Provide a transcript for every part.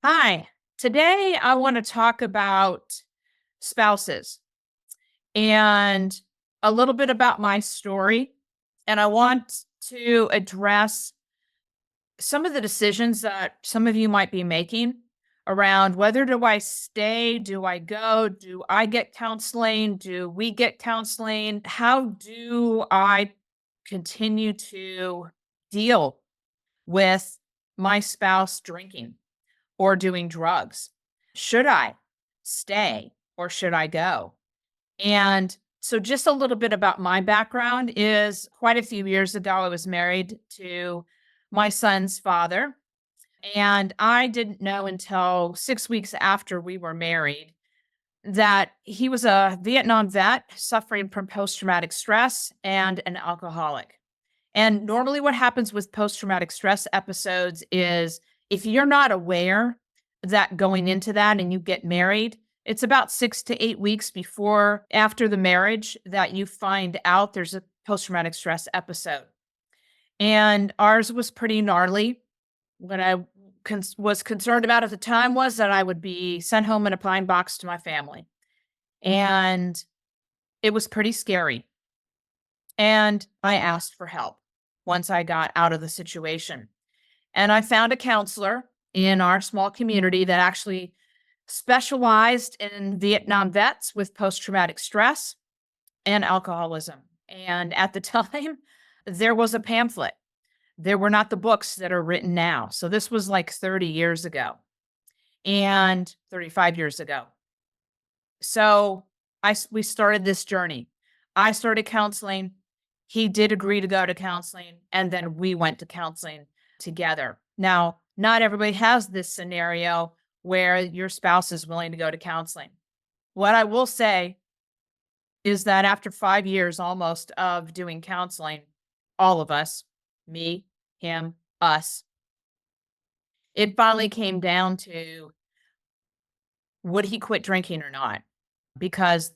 Hi. Today I want to talk about spouses and a little bit about my story. And I want to address some of the decisions that some of you might be making around whether do I stay, do I go, do I get counseling, do we get counseling? How do I continue to deal with my spouse drinking or doing drugs? Should I stay or should I go? And so, just a little bit about my background is quite a few years ago, I was married to my son's father. And I didn't know until 6 weeks after we were married that he was a Vietnam vet suffering from post traumatic stress and an alcoholic. And normally, what happens with post traumatic stress episodes is if you're not aware that going into that and you get married, it's about 6 to 8 weeks before after the marriage that you find out there's a post traumatic stress episode. And ours was pretty gnarly. What I was concerned about at the time was that I would be sent home in a pine box to my family. And it was pretty scary. And I asked for help once I got out of the situation. And I found a counselor in our small community that actually specialized in Vietnam vets with post traumatic stress and alcoholism. And at the time, there was a pamphlet. There were not the books that are written now. So this was like 30 years ago and 35 years ago. So we started this journey. I started counseling. He did agree to go to counseling, and then we went to counseling together. Now, not everybody has this scenario where your spouse is willing to go to counseling. What I will say is that after 5 years almost of doing counseling, all of us, me, him, us, it finally came down to would he quit drinking or not? Because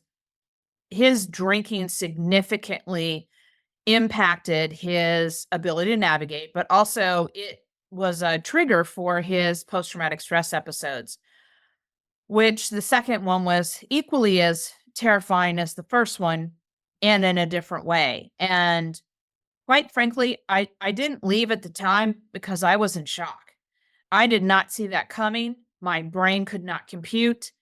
his drinking significantly impacted his ability to navigate, but also it was a trigger for his post traumatic stress episodes, which the second one was equally as terrifying as the first one and in a different way. And quite frankly, I didn't leave at the time because I was in shock. I did not see that coming. My brain could not compute.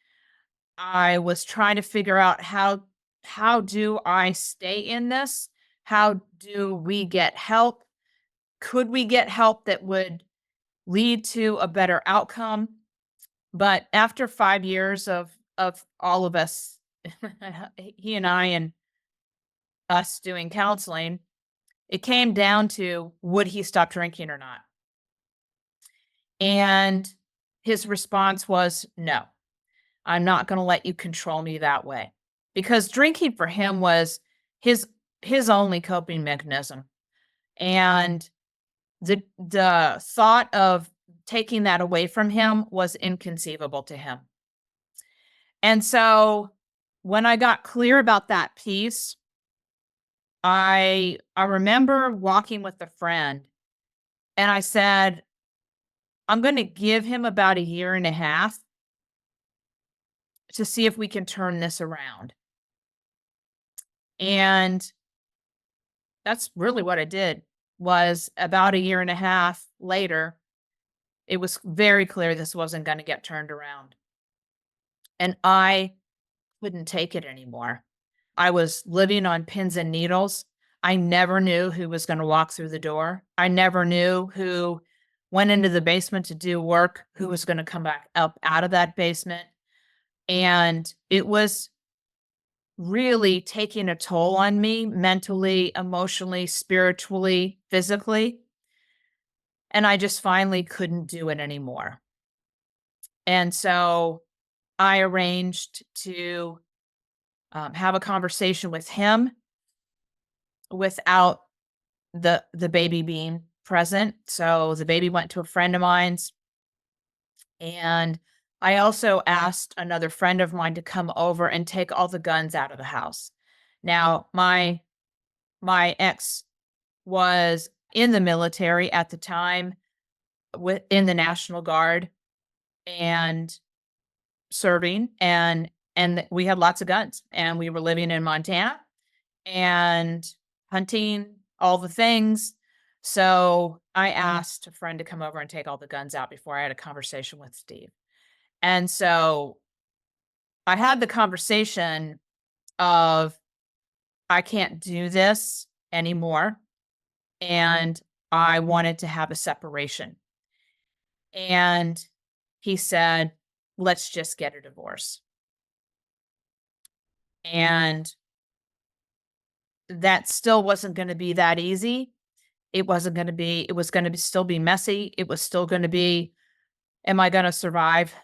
I was trying to figure out how do I stay in this? How do we get help? Could we get help that would lead to a better outcome? But after 5 years of all of us, he and I and us doing counseling, it came down to would he stop drinking or not? And his response was no. I'm not gonna let you control me that way. Because drinking for him was his his only coping mechanism. And the thought of taking that away from him was inconceivable to him. And so when I got clear about that piece, I remember walking with a friend and I said, I'm gonna give him about a year and a half to see if we can turn this around. And that's really what I did, was about a year and a half later, it was very clear this wasn't gonna get turned around, and I couldn't take it anymore. I was living on pins and needles. I never knew who was gonna walk through the door. I never knew who went into the basement to do work, who was gonna come back up out of that basement, and it was really taking a toll on me mentally, emotionally, spiritually, physically. And I just finally couldn't do it anymore. And so I arranged to have a conversation with him without the baby being present. So the baby went to a friend of mine's, and I also asked another friend of mine to come over and take all the guns out of the house. Now, my ex was in the military at the time in the National Guard. and serving, and we had lots of guns, and we were living in Montana and hunting, all the things. So I asked a friend to come over and take all the guns out before I had a conversation with Steve. And so I had the conversation of, I can't do this anymore. And I wanted to have a separation. And he said, let's just get a divorce. And that still wasn't going to be that easy. It was going to still be messy. It was still going to be, am I going to survive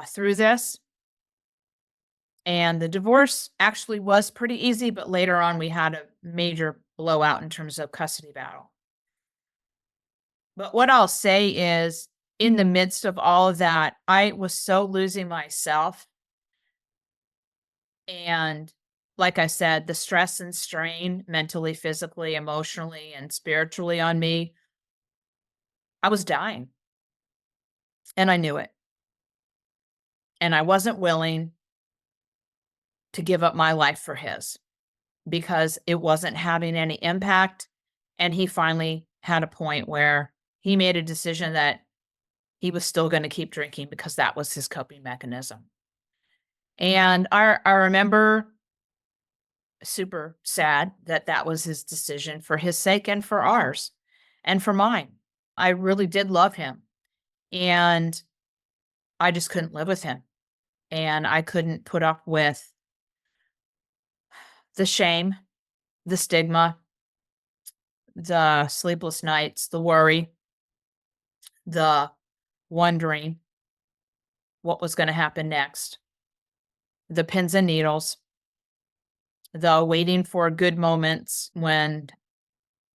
through this? And the divorce actually was pretty easy, but later on we had a major blowout in terms of custody battle. But what I'll say is, in the midst of all of that, I was so losing myself. And like I said, the stress and strain mentally, physically, emotionally, and spiritually on me, I was dying. And I knew it. And I wasn't willing to give up my life for his because it wasn't having any impact. And he finally had a point where he made a decision that he was still going to keep drinking because that was his coping mechanism. And I remember super sad that that was his decision for his sake and for ours and for mine. I really did love him, and I just couldn't live with him. And I couldn't put up with the shame, the stigma, the sleepless nights, the worry, the wondering what was going to happen next, the pins and needles, the waiting for good moments when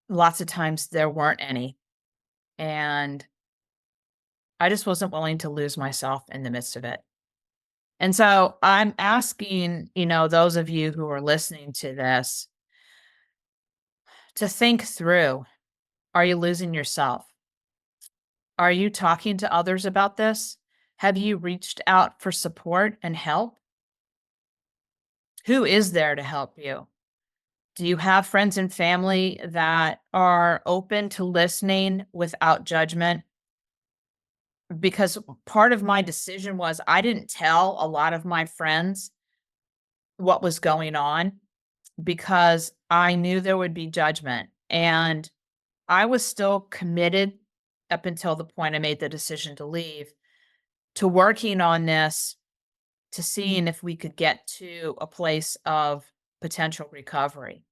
lots of times there weren't any. And I just wasn't willing to lose myself in the midst of it. And so I'm asking, those of you who are listening to this to think through, are you losing yourself? Are you talking to others about this? Have you reached out for support and help? Who is there to help you? Do you have friends and family that are open to listening without judgment? Because part of my decision was I didn't tell a lot of my friends what was going on because I knew there would be judgment. And I was still committed up until the point I made the decision to leave, to working on this, to seeing if we could get to a place of potential recovery.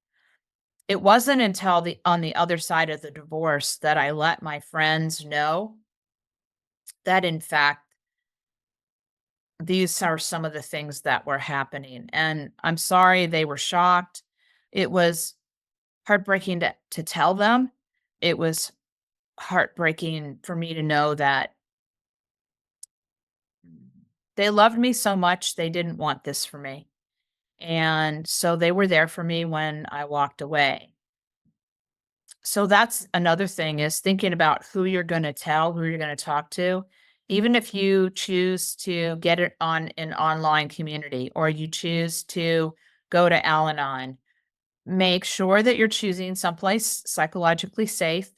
It wasn't until on the other side of the divorce that I let my friends know that, in fact, these are some of the things that were happening. And I'm sorry they were shocked. It was heartbreaking to tell them. It was heartbreaking for me to know that they loved me so much, they didn't want this for me. And so they were there for me when I walked away. So that's another thing, is thinking about who you're going to tell, who you're going to talk to. Even if you choose to get it on an online community or you choose to go to Al Anon, make sure that you're choosing someplace psychologically safe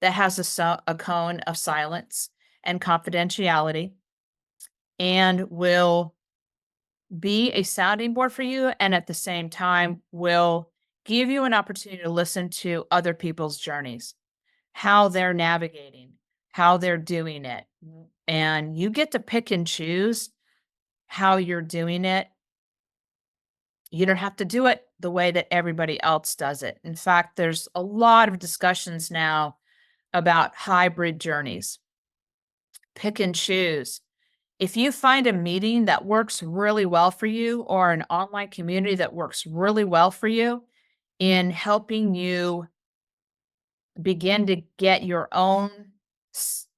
that has a cone of silence and confidentiality and will be a sounding board for you, and at the same time will give you an opportunity to listen to other people's journeys, how they're navigating, how they're doing it. And you get to pick and choose how you're doing it. You don't have to do it the way that everybody else does it. In fact, there's a lot of discussions now about hybrid journeys. Pick and choose. If you find a meeting that works really well for you or an online community that works really well for you in helping you begin to get your own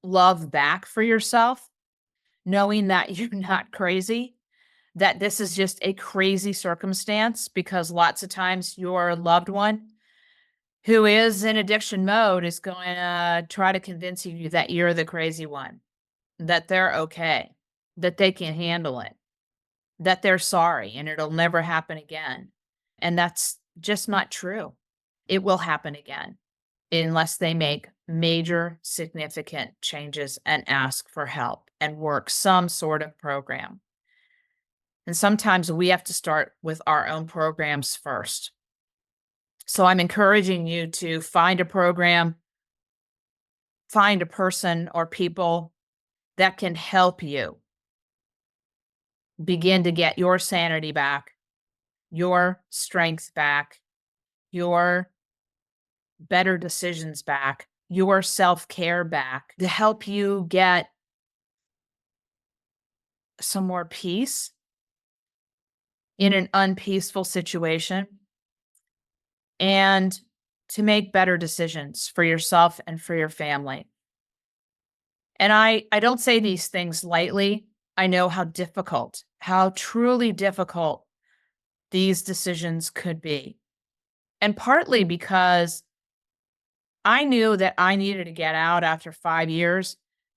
love back for yourself, knowing that you're not crazy, that this is just a crazy circumstance, because lots of times your loved one who is in addiction mode is going to try to convince you that you're the crazy one, that they're okay. that they can handle it, that they're sorry and it'll never happen again. And that's just not true. It will happen again unless they make major significant changes and ask for help and work some sort of program. And sometimes we have to start with our own programs first. So I'm encouraging you to find a program, find a person or people that can help you begin to get your sanity back, your strength back, your better decisions back, your self care back to help you get some more peace in an unpeaceful situation and to make better decisions for yourself and for your family. And I don't say these things lightly. I know how difficult, how truly difficult these decisions could be. And partly because I knew that I needed to get out after 5 years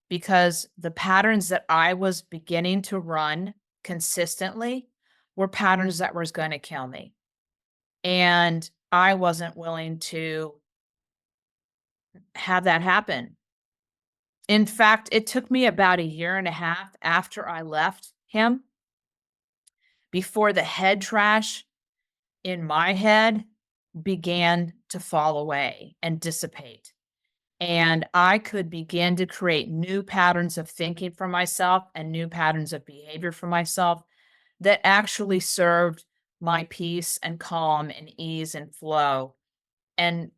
because the patterns that I was beginning to run consistently were patterns that was gonna kill me. And I wasn't willing to have that happen. In fact, it took me about a year and a half after I left him before the head trash in my head began to fall away and dissipate. And I could begin to create new patterns of thinking for myself and new patterns of behavior for myself that actually served my peace and calm and ease and flow. And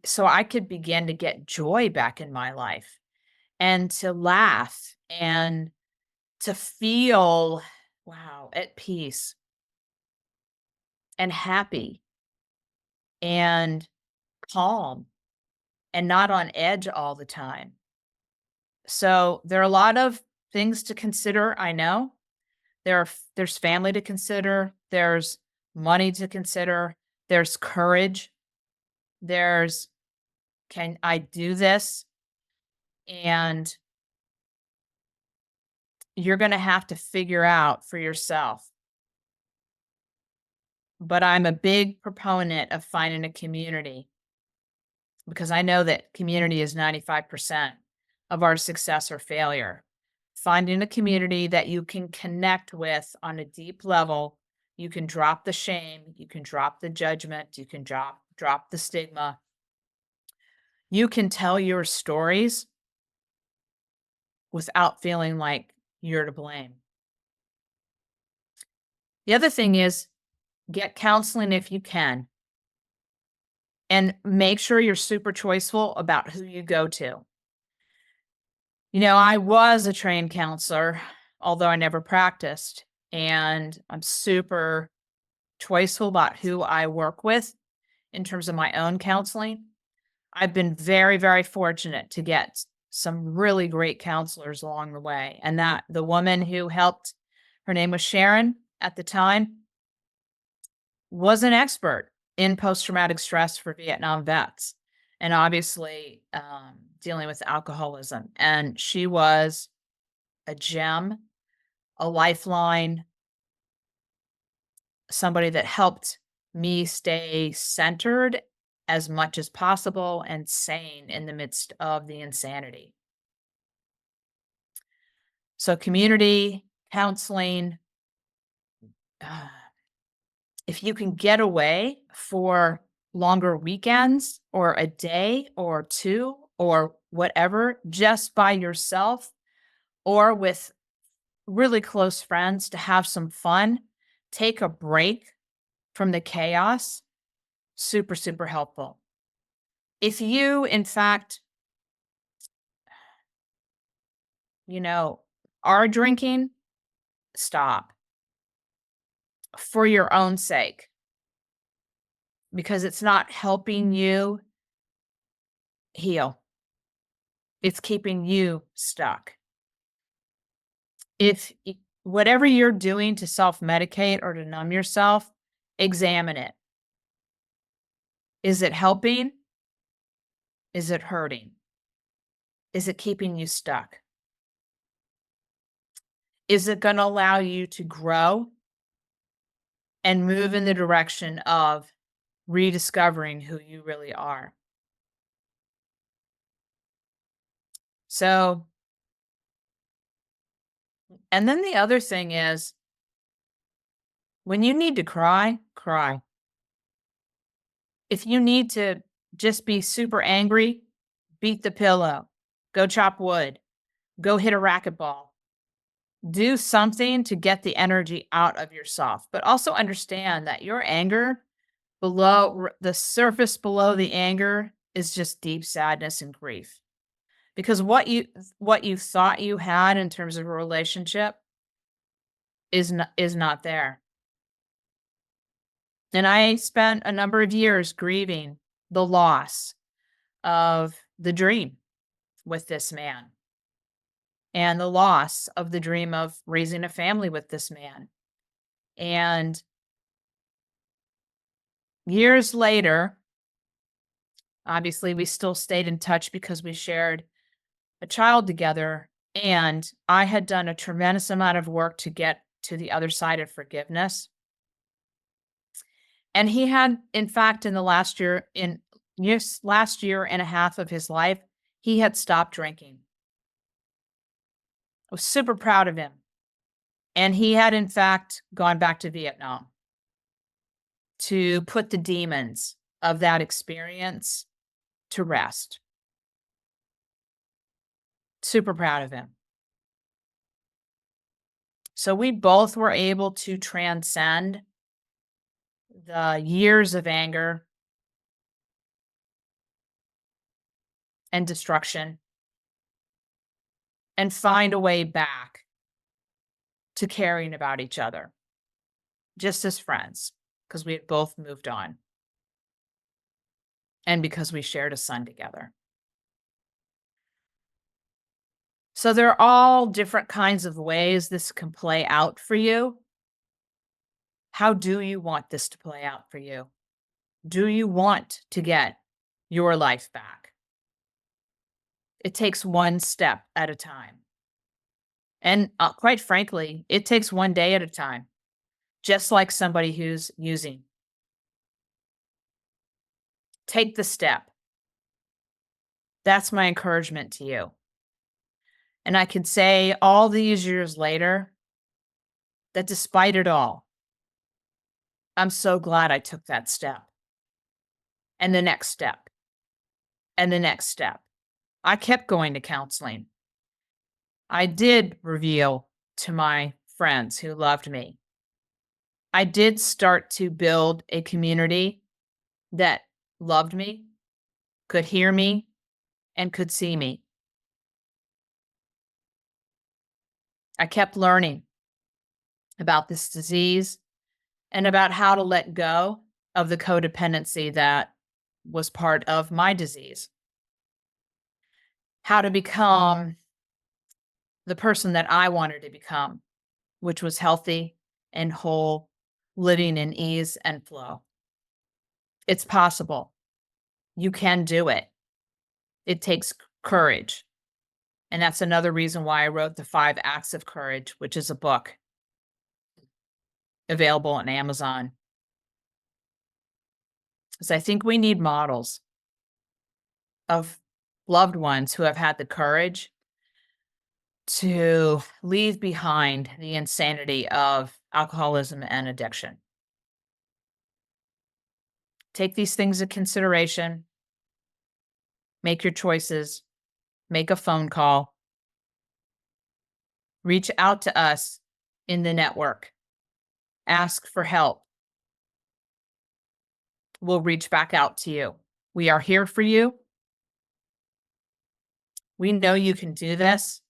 so I could begin to get joy back in my life and to laugh and to feel, wow, at peace and happy and calm and not on edge all the time. So there are a lot of things to consider, I know. There's family to consider, there's money to consider, there's courage, there's can I do this? And you're going to have to figure out for yourself. But I'm a big proponent of finding a community because I know that community is 95% of our success or failure. Finding a community that you can connect with on a deep level, you can drop the shame, you can drop the judgment, you can drop the stigma. You can tell your stories without feeling like you're to blame. The other thing is get counseling if you can and make sure you're super choiceful about who you go to. You know, I was a trained counselor, although I never practiced, and I'm super choiceful about who I work with in terms of my own counseling. I've been very, very fortunate to get some really great counselors along the way. And that the woman who helped, her name was Sharon at the time, was an expert in post traumatic stress for Vietnam vets and obviously dealing with alcoholism. And she was a gem, a lifeline, somebody that helped me stay centered as much as possible and sane in the midst of the insanity. So, community, counseling, uh, if you can get away for longer weekends or a day or two or whatever, just by yourself or with really close friends to have some fun, take a break from the chaos, super, super helpful. If you, in fact, you know, are drinking, stop for your own sake because it's not helping you heal. It's keeping you stuck. If whatever you're doing to self-medicate or to numb yourself, examine it. Is it helping? Is it hurting? Is it keeping you stuck? Is it going to allow you to grow and move in the direction of rediscovering who you really are? So, and then the other thing is when you need to cry, cry. If you need to just be super angry, beat the pillow, go chop wood, go hit a racquetball, do something to get the energy out of yourself. But also understand that your anger the surface below the anger is just deep sadness and grief. Because what you thought you had in terms of a relationship is not there. And I spent a number of years grieving the loss of the dream with this man and the loss of the dream of raising a family with this man. And years later, obviously, we still stayed in touch because we shared a child together. And I had done a tremendous amount of work to get to the other side of forgiveness. And he had, in fact, in the last year and a half of his life, he had stopped drinking. I was super proud of him. And he had, in fact, gone back to Vietnam to put the demons of that experience to rest. Super proud of him. So we both were able to transcend the years of anger and destruction and find a way back to caring about each other, just as friends, because we had both moved on and because we shared a son together. So there are all different kinds of ways this can play out for you. How do you want this to play out for you? Do you want to get your life back? It takes one step at a time. And quite frankly, it takes one day at a time, just like somebody who's using. Take the step. That's my encouragement to you. And I can say all these years later that despite it all, I'm so glad I took that step and the next step and the next step. I kept going to counseling. I did reveal to my friends who loved me. I did start to build a community that loved me, could hear me, and could see me. I kept learning about this disease and about how to let go of the codependency that was part of my disease. How to become the person that I wanted to become, which was healthy and whole, living in ease and flow. It's possible. You can do it. It takes courage. And that's another reason why I wrote The 5 Acts of Courage, which is a book available on Amazon. Because I think we need models of loved ones who have had the courage to leave behind the insanity of alcoholism and addiction. Take these things into consideration. Make your choices. Make a phone call. Reach out to us in the network. Ask for help. We'll reach back out to you. We are here for you. We know you can do this.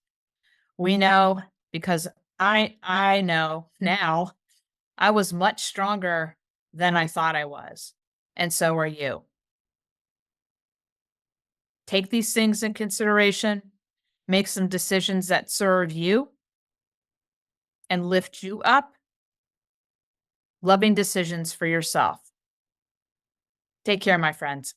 We know because I know now I was much stronger than I thought I was. And so are you. Take these things in consideration. Make some decisions that serve you and lift you up. Loving decisions for yourself. Take care, my friends.